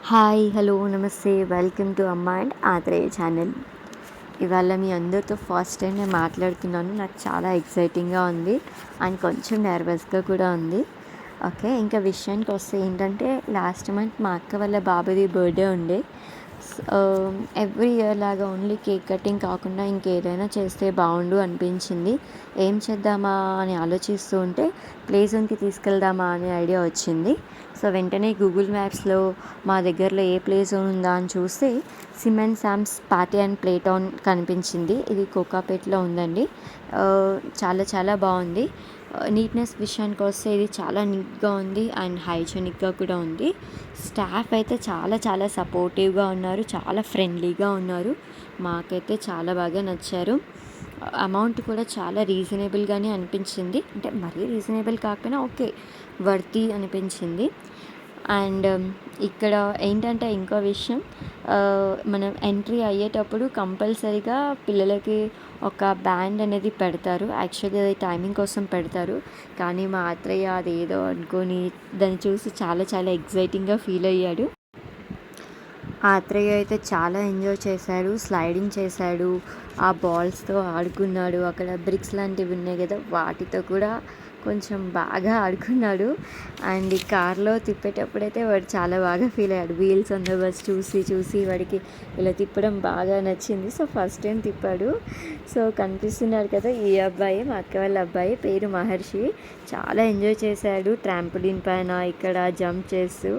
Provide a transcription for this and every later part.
Hi hello నమస్తే welcome to అమ్మ and Athreya channel. ఇవాళ మీ అందరితో ఫస్ట్ టైం నేను మాట్లాడుతున్నాను. నాకు చాలా ఎక్సైటింగ్గా ఉంది అండ్ కొంచెం నర్వస్గా కూడా ఉంది. ఓకే, ఇంకా విషయానికి వస్తే ఏంటంటే లాస్ట్ మంత్ మా అక్క వాళ్ళ బాబుది బర్త్డే ఉండే. ఎవ్రీ ఇయర్ లాగా ఓన్లీ కేక్ కటింగ్ కాకుండా ఇంకేదైనా చేస్తే బాగుండు అనిపించింది. ఏం చేద్దామా అని ఆలోచిస్తూ ఉంటే ప్లే జోన్కి తీసుకెళ్దామా అనే ఐడియా వచ్చింది. సో వెంటనే గూగుల్ మ్యాప్స్లో మా దగ్గరలో ఏ ప్లే జోన్ ఉందా అని చూస్తే Sim & Sam's party and play town కనిపించింది. ఇది కోకాపేట్లో ఉందండి. చాలా చాలా బాగుంది. నీట్నెస్ విషయానికి వస్తే ఇది చాలా నీట్గా ఉంది అండ్ హైజెనిక్గా కూడా ఉంది. స్టాఫ్ అయితే చాలా చాలా సపోర్టివ్గా ఉన్నారు, చాలా ఫ్రెండ్లీగా ఉన్నారు. మాకైతే చాలా బాగా నచ్చారు. అమౌంట్ కూడా చాలా రీజనబుల్గానే అనిపించింది. అంటే మరీ రీజనబుల్ కాకపోయినా ఓకే, వర్తీ అనిపించింది. అండ్ ఇక్కడ ఏంటంటే ఇంకో విషయం, మనం ఎంట్రీ అయ్యేటప్పుడు కంపల్సరీగా పిల్లలకి ఒక బ్యాండ్ అనేది పెడతారు. యాక్చువల్లీ అది టైమింగ్ కోసం పెడతారు, కానీ మా అత్తయ్య అదేదో అనుకొని దాన్ని చూసి చాలా చాలా ఎగ్జైటింగ్గా ఫీల్ అయ్యాడు. ఆ అత్తయ్య అయితే చాలా ఎంజాయ్ చేశాడు, స్లైడింగ్ చేశాడు, ఆ బాల్స్తో ఆడుకున్నాడు. అక్కడ బ్రిక్స్ లాంటివి ఉన్నాయి కదా, వాటితో కూడా కొంచెం బాగా ఆడుకున్నాడు. అండ్ ఈ కార్లో తిప్పేటప్పుడైతే వాడు చాలా బాగా ఫీల్ అయ్యాడు. వీల్స్ ఆన్ ద బస్ చూసి చూసి వాడికి ఇలా తిప్పడం బాగా నచ్చింది. సో ఫస్ట్ టైం తిప్పాడు. సో కనిపిస్తున్నాడు కదా, ఈ అబ్బాయి మా అక్క వాళ్ళ అబ్బాయి, పేరు మహర్షి. చాలా ఎంజాయ్ చేశాడు. ట్రాంపోలిన్ పైన ఇక్కడ జంప్ చేస్తూ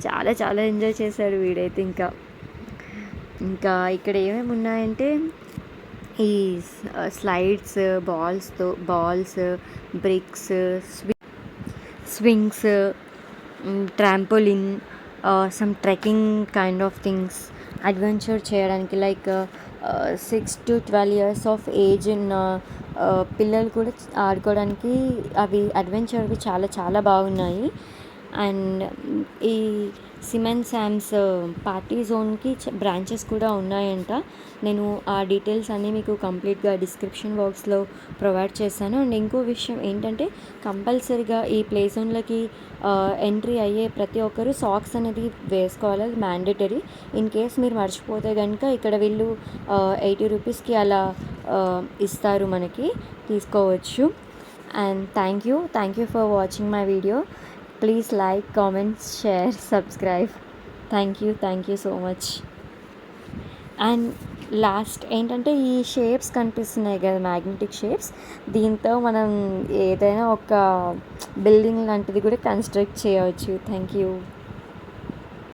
చాలా చాలా ఎంజాయ్ చేశాడు వీడైతే. ఇంకా ఇక్కడ ఏమేమి ఉన్నాయంటే ఈ slides, balls, bricks, swings, trampoline, some trekking kind of things, adventure చేయడానికి like 6 to 12 years of age ఉన్న పిల్లలు కూడా ఆడుకోవడానికి అవి అడ్వెంచర్వి చాలా చాలా బాగున్నాయి. అండ్ ఈ సిమ్ & శామ్స్ పార్టీ జోన్కి బ్రాంచెస్ కూడా ఉన్నాయంట. నేను ఆ డీటెయిల్స్ అన్నీ మీకు కంప్లీట్గా డిస్క్రిప్షన్ బాక్స్లో ప్రొవైడ్ చేశాను. అండ్ ఇంకో విషయం ఏంటంటే కంపల్సరీగా ఈ ప్లే జోన్లకి ఎంట్రీ అయ్యే ప్రతి ఒక్కరు సాక్స్ అనేది వేసుకోవాలి, అది మ్యాండేటరీ. ఇన్ కేస్ మీరు మర్చిపోతే కనుక ఇక్కడ వీళ్ళు 80 రూపీస్కి అలా ఇస్తారు, మనకి తీసుకోవచ్చు. And thank you for watching my video. Please like, comment, share, subscribe. Thank you so much. And last ఏంటంటే ఈ షేప్స్ కనిపిస్తున్నాయి కదా, మ్యాగ్నెటిక్ షేప్స్, దీంతో మనం ఏదైనా ఒక బిల్డింగ్ లాంటిది కూడా కన్స్ట్రక్ట్ చేయవచ్చు. Thank you.